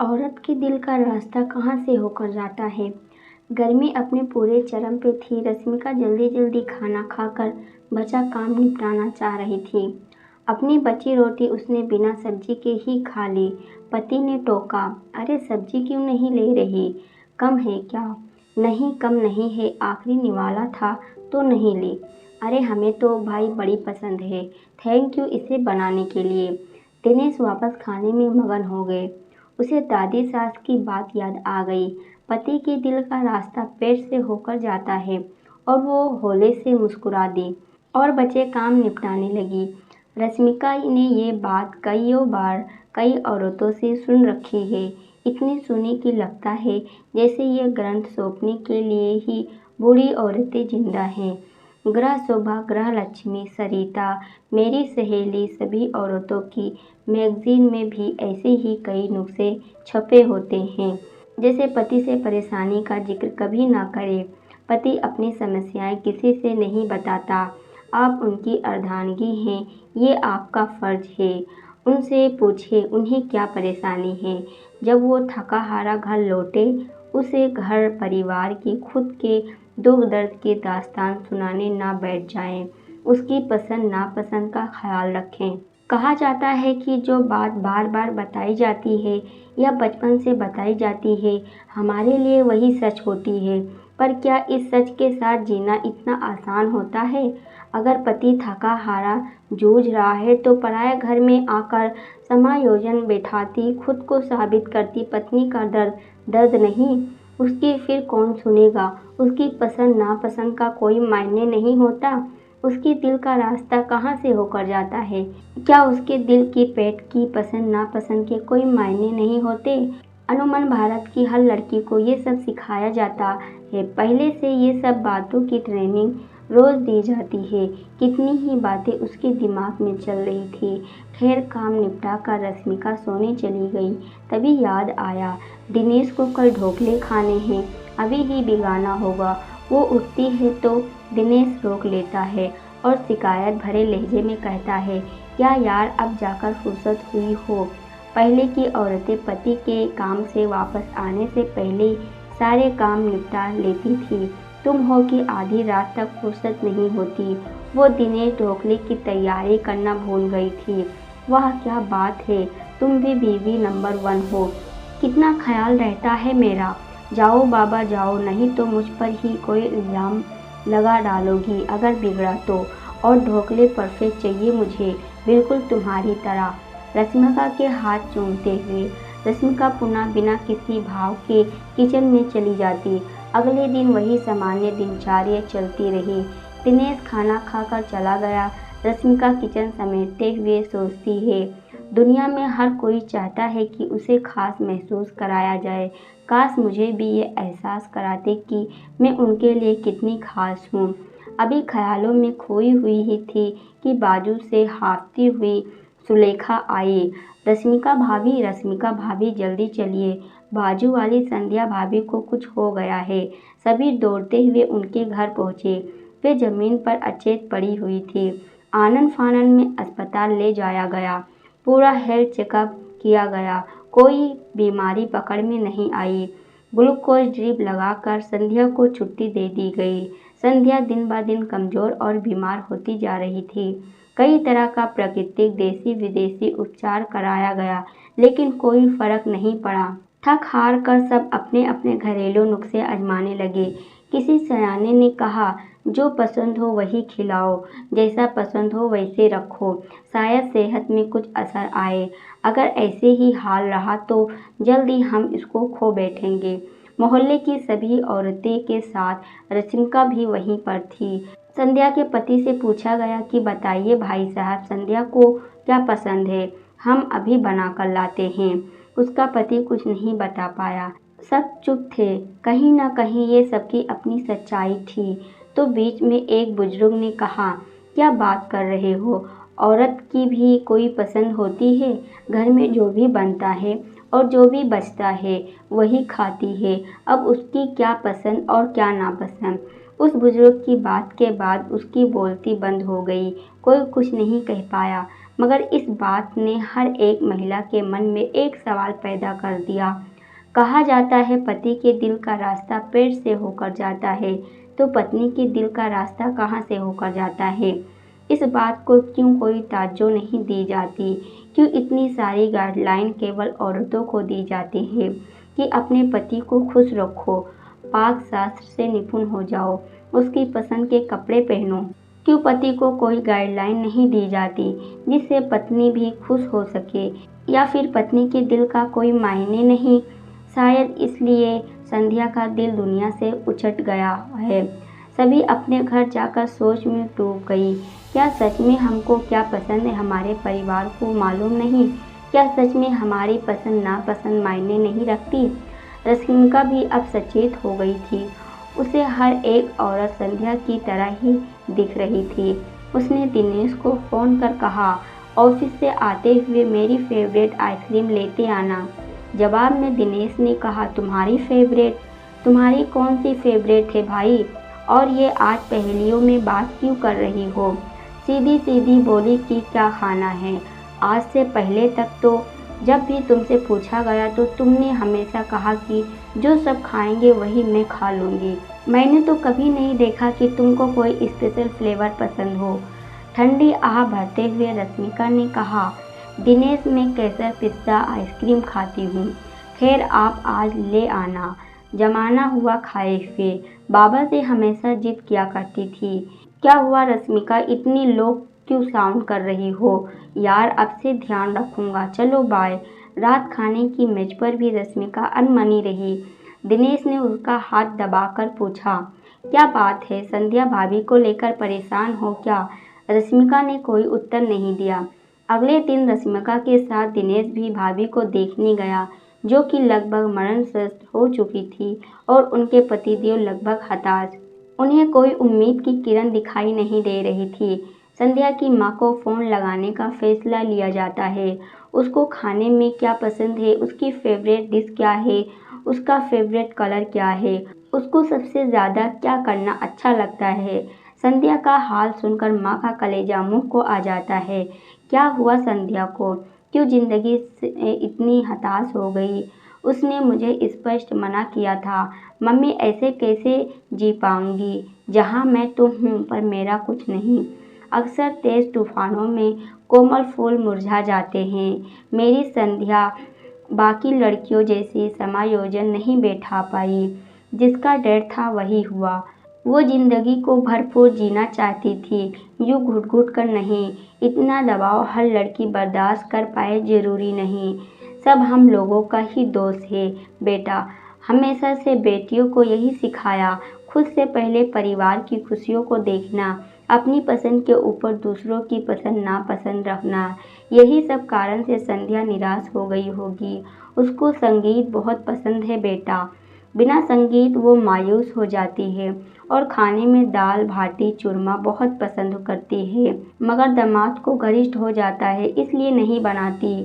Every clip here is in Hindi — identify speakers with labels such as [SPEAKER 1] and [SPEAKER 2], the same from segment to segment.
[SPEAKER 1] औरत के दिल का रास्ता कहाँ से होकर जाता है। गर्मी अपने पूरे चरम पे थी। रश्मिका जल्दी जल्दी खाना खाकर बचा काम निपटाना चाह रही थी। अपनी बची रोटी उसने बिना सब्जी के ही खा ली। पति ने टोका, अरे सब्जी क्यों नहीं ले रही, कम है क्या? नहीं कम नहीं है, आखिरी निवाला था तो नहीं ली। अरे हमें तो भाई बड़ी पसंद है, थैंक यू इसे बनाने के लिए। दिनेश वापस खाने में मगन हो गए। उसे दादी सास की बात याद आ गई। पति के दिल का रास्ता पेट से होकर जाता है। और वो होले से मुस्कुरा दी और बचे काम निपटाने लगी। रश्मिका ने ये बात कईयों बार कई औरतों से सुन रखी है। इतनी सुनी कि लगता है जैसे ये ग्रंथ सौंपने के लिए ही बूढ़ी औरतें जिंदा हैं। ग्रह शोभा, ग्रह लक्ष्मी, सरिता, मेरी सहेली, सभी औरतों की मैगजीन में भी ऐसे ही कई नुस्खे छपे होते हैं। जैसे पति से परेशानी का जिक्र कभी ना करे। पति अपनी समस्याएं किसी से नहीं बताता। आप उनकी अर्धांगिनी हैं, ये आपका फर्ज है। उनसे पूछिए उन्हें क्या परेशानी है। जब वो थका हारा घर लौटे, उसे घर परिवार की खुद के दुख दर्द की दास्तान सुनाने ना बैठ जाएं। उसकी पसंद नापसंद का ख्याल रखें। कहा जाता है कि जो बात बार बार बताई जाती है या बचपन से बताई जाती है, हमारे लिए वही सच होती है। पर क्या इस सच के साथ जीना इतना आसान होता है? अगर पति थका हारा जूझ रहा है तो पराये घर में आकर समायोजन बैठाती, खुद को साबित करती पत्नी का दर्द दर्द नहीं, उसकी फिर कौन सुनेगा? उसकी पसंद नापसंद का कोई मायने नहीं होता। उसके दिल का रास्ता कहाँ से होकर जाता है? क्या उसके दिल की पेट की पसंद नापसंद के कोई मायने नहीं होते? अमूमन भारत की हर लड़की को ये सब सिखाया जाता है। पहले से ये सब बातों की ट्रेनिंग रोज दी जाती है। कितनी ही बातें उसके दिमाग में चल रही थी। खैर काम निपटा कर रश्मिका सोने चली गई। तभी याद आया, दिनेश को कल ढोकले खाने हैं, अभी ही भिगाना होगा। वो उठती है तो दिनेश रोक लेता है और शिकायत भरे लहजे में कहता है, क्या यार अब जाकर फुर्सत हुई हो? पहले की औरतें पति के काम से वापस आने से पहले सारे काम निपटा लेती थी। तुम हो कि आधी रात तक फुर्सत नहीं होती। वो दिनेश ढोकले की तैयारी करना भूल गई थी। वाह क्या बात है, तुम भी बीवी नंबर 1 हो। कितना ख्याल रहता है मेरा। जाओ बाबा जाओ, नहीं तो मुझ पर ही कोई इल्ज़ाम लगा डालोगी अगर बिगड़ा तो। और ढोकले परफेक्ट चाहिए मुझे, बिल्कुल तुम्हारी तरह। रश्मिका के हाथ चूमते हुए रश्मिका पुनः बिना किसी भाव के किचन में चली जाती। अगले दिन वही सामान्य दिनचर्या चलती रही। दिनेश खाना खाकर चला गया। रश्मिका किचन समेटते हुए सोचती है, दुनिया में हर कोई चाहता है कि उसे खास महसूस कराया जाए। काश मुझे भी ये एहसास कराते कि मैं उनके लिए कितनी खास हूँ। अभी ख्यालों में खोई हुई ही थी कि बाजू से हाँफती हुई सुलेखा आई। रश्मिका भाभी जल्दी चलिए, बाजू वाली संध्या भाभी को कुछ हो गया है। सभी दौड़ते हुए उनके घर पहुँचे। वे जमीन पर अचेत पड़ी हुई थी। आनन फानन में अस्पताल ले जाया गया। पूरा हेल्थ चेकअप किया गया। कोई बीमारी पकड़ में नहीं आई। ग्लूकोज ड्रिप लगाकर संध्या को छुट्टी दे दी गई। संध्या दिन ब दिन कमज़ोर और बीमार होती जा रही थी। कई तरह का प्राकृतिक देसी विदेशी उपचार कराया गया, लेकिन कोई फर्क नहीं पड़ा। थक हार कर सब अपने अपने घरेलू नुस्खे आजमाने लगे। किसी सयाने ने कहा, जो पसंद हो वही खिलाओ, जैसा पसंद हो वैसे रखो, शायद सेहत में कुछ असर आए। अगर ऐसे ही हाल रहा तो जल्दी हम इसको खो बैठेंगे। मोहल्ले की सभी औरतें के साथ रश्मिका भी वहीं पर थी। संध्या के पति से पूछा गया कि बताइए भाई साहब, संध्या को क्या पसंद है, हम अभी बना कर लाते हैं। उसका पति कुछ नहीं बता पाया। सब चुप थे। कहीं ना कहीं ये सबकी अपनी सच्चाई थी। तो बीच में एक बुजुर्ग ने कहा, क्या बात कर रहे हो, औरत की भी कोई पसंद होती है। घर में जो भी बनता है और जो भी बचता है वही खाती है। अब उसकी क्या पसंद और क्या नापसंद। उस बुजुर्ग की बात के बाद उसकी बोलती बंद हो गई। कोई कुछ नहीं कह पाया। मगर इस बात ने हर एक महिला के मन में एक सवाल पैदा कर दिया। कहा जाता है पति के दिल का रास्ता पेट से होकर जाता है, तो पत्नी के दिल का रास्ता कहाँ से होकर जाता है? इस बात को क्यों कोई तवज्जो नहीं दी जाती? क्यों इतनी सारी गाइडलाइन केवल औरतों को दी जाती है कि अपने पति को खुश रखो, पाक शास्त्र से निपुण हो जाओ, उसकी पसंद के कपड़े पहनो? क्यों पति को कोई गाइडलाइन नहीं दी जाती जिससे पत्नी भी खुश हो सके? या फिर पत्नी के दिल का कोई मायने नहीं? शायद इसलिए संध्या का दिल दुनिया से उछट गया है। सभी अपने घर जाकर सोच में डूब गई। क्या सच में हमको क्या पसंद है हमारे परिवार को मालूम नहीं? क्या सच में हमारी पसंद नापसंद मायने नहीं रखती? रश्मिका भी अब सचेत हो गई थी। उसे हर एक औरत संध्या की तरह ही दिख रही थी। उसने दिनेश को फ़ोन कर कहा, ऑफिस से आते हुए मेरी फेवरेट आइसक्रीम लेते आना। जवाब में दिनेश ने कहा, तुम्हारी फेवरेट? तुम्हारी कौन सी फेवरेट है भाई? और ये आज पहेलियों में बात क्यों कर रही हो? सीधी सीधी बोली कि क्या खाना है? आज से पहले तक तो जब भी तुमसे पूछा गया तो तुमने हमेशा कहा कि जो सब खाएंगे वही मैं खा लूँगी। मैंने तो कभी नहीं देखा कि तुमको कोई स्पेशल फ्लेवर पसंद हो। ठंडी आह भरते हुए रश्मिका ने कहा, दिनेश मैं केसर पिस्ता आइसक्रीम खाती हूँ। खैर आप आज ले आना। जमाना हुआ खाए हुए। बाबा से हमेशा जिद किया करती थी। क्या हुआ रश्मिका, इतनी लो क्यों साउंड कर रही हो? यार अब से ध्यान रखूँगा, चलो बाय। रात खाने की मेज पर भी रश्मिका अनमनी रही। दिनेश ने उसका हाथ दबाकर पूछा, क्या बात है, संध्या भाभी को लेकर परेशान हो क्या? रश्मिका ने कोई उत्तर नहीं दिया। अगले दिन रश्मिका के साथ दिनेश भी भाभी को देखने गया, जो कि लगभग मरणग्रस्त हो चुकी थी और उनके पतिदेव लगभग हताश। उन्हें कोई उम्मीद की किरण दिखाई नहीं दे रही थी। संध्या की माँ को फ़ोन लगाने का फैसला लिया जाता है। उसको खाने में क्या पसंद है, उसकी फेवरेट डिश क्या है, उसका फेवरेट कलर क्या है, उसको सबसे ज़्यादा क्या करना अच्छा लगता है। संध्या का हाल सुनकर माँ का कलेजा मुँह को आ जाता है। क्या हुआ संध्या को? क्यों ज़िंदगी से इतनी हताश हो गई? उसने मुझे स्पष्ट मना किया था, मम्मी ऐसे कैसे जी पाऊंगी जहाँ मैं तो हूँ पर मेरा कुछ नहीं। अक्सर तेज़ तूफानों में कोमल फूल मुरझा जाते हैं। मेरी संध्या बाकी लड़कियों जैसी समायोजन नहीं बैठा पाई। जिसका डर था वही हुआ। वो ज़िंदगी को भरपूर जीना चाहती थी, यूँ घुट घुट कर नहीं। इतना दबाव हर लड़की बर्दाश्त कर पाए ज़रूरी नहीं। सब हम लोगों का ही दोष है बेटा। हमेशा से बेटियों को यही सिखाया, खुद से पहले परिवार की खुशियों को देखना, अपनी पसंद के ऊपर दूसरों की पसंद नापसंद रखना। यही सब कारण से संध्या निराश हो गई होगी। उसको संगीत बहुत पसंद है बेटा। बिना संगीत वो मायूस हो जाती है और खाने में दाल बाटी चूरमा बहुत पसंद करती है, मगर दामाद को गरिष्ठ हो जाता है इसलिए नहीं बनाती।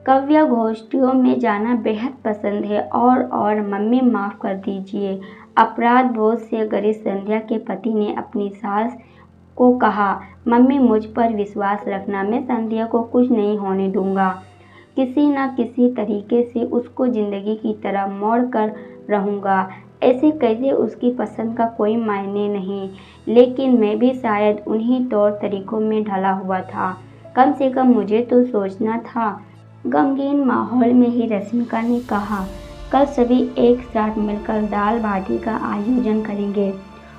[SPEAKER 1] काव्य गोष्ठियों में जाना बेहद पसंद है और मम्मी माफ़ कर दीजिए। अपराध बोध से गरिष्ठ संध्या के पति ने अपनी सास को कहा, मम्मी मुझ पर विश्वास रखना, मैं संध्या को कुछ नहीं होने दूंगा। किसी न किसी तरीके से उसको ज़िंदगी की तरह मोड़ कर रहूँगा। ऐसे कैसे उसकी पसंद का कोई मायने नहीं, लेकिन मैं भी शायद उन्हीं तौर तरीकों में ढला हुआ था। कम से कम मुझे तो सोचना था। गमगीन माहौल में ही रश्मिका ने कहा, कल सभी एक साथ मिलकर दाल बाटी का आयोजन करेंगे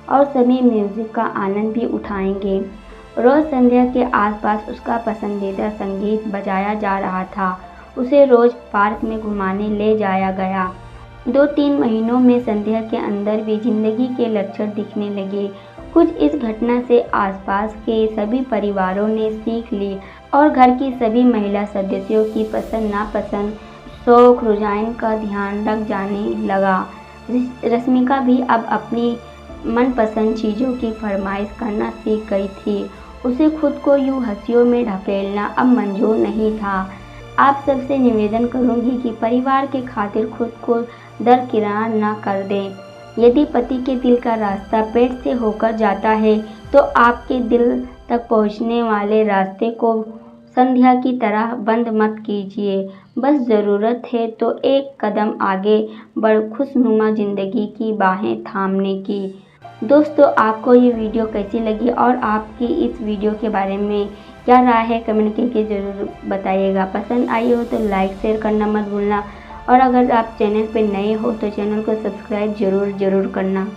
[SPEAKER 1] और सभी म्यूज़िक का आनंद भी उठाएंगे। रोज़ संध्या के आसपास उसका पसंदीदा संगीत बजाया जा रहा था। उसे रोज़ पार्क में घुमाने ले जाया गया। 2-3 महीनों में संध्या के अंदर भी जिंदगी के लक्षण दिखने लगे। कुछ इस घटना से आसपास के सभी परिवारों ने सीख ली और घर की सभी महिला सदस्यों की पसंद नापसंद, शौक रुझान का ध्यान रख जाने लगा। रश्मिका भी अब अपनी मनपसंद चीज़ों की फरमाइश करना सीख गई थी। उसे खुद को यूँ हंसियों में ढकेलना अब मंजूर नहीं था। आप सबसे निवेदन करूंगी कि परिवार के खातिर खुद को दरकिनार न कर दें। यदि पति के दिल का रास्ता पेट से होकर जाता है तो आपके दिल तक पहुंचने वाले रास्ते को संध्या की तरह बंद मत कीजिए, बस ज़रूरत है तो एक कदम आगे बढ़ खुशनुमा ज़िंदगी की बाहें थामने की। दोस्तों, आपको ये वीडियो कैसी लगी और आपकी इस वीडियो के बारे में क्या राय है कमेंट करके ज़रूर बताइएगा। पसंद आई हो तो लाइक शेयर करना मत भूलना और अगर आप चैनल पर नए हो तो चैनल को सब्सक्राइब ज़रूर करना।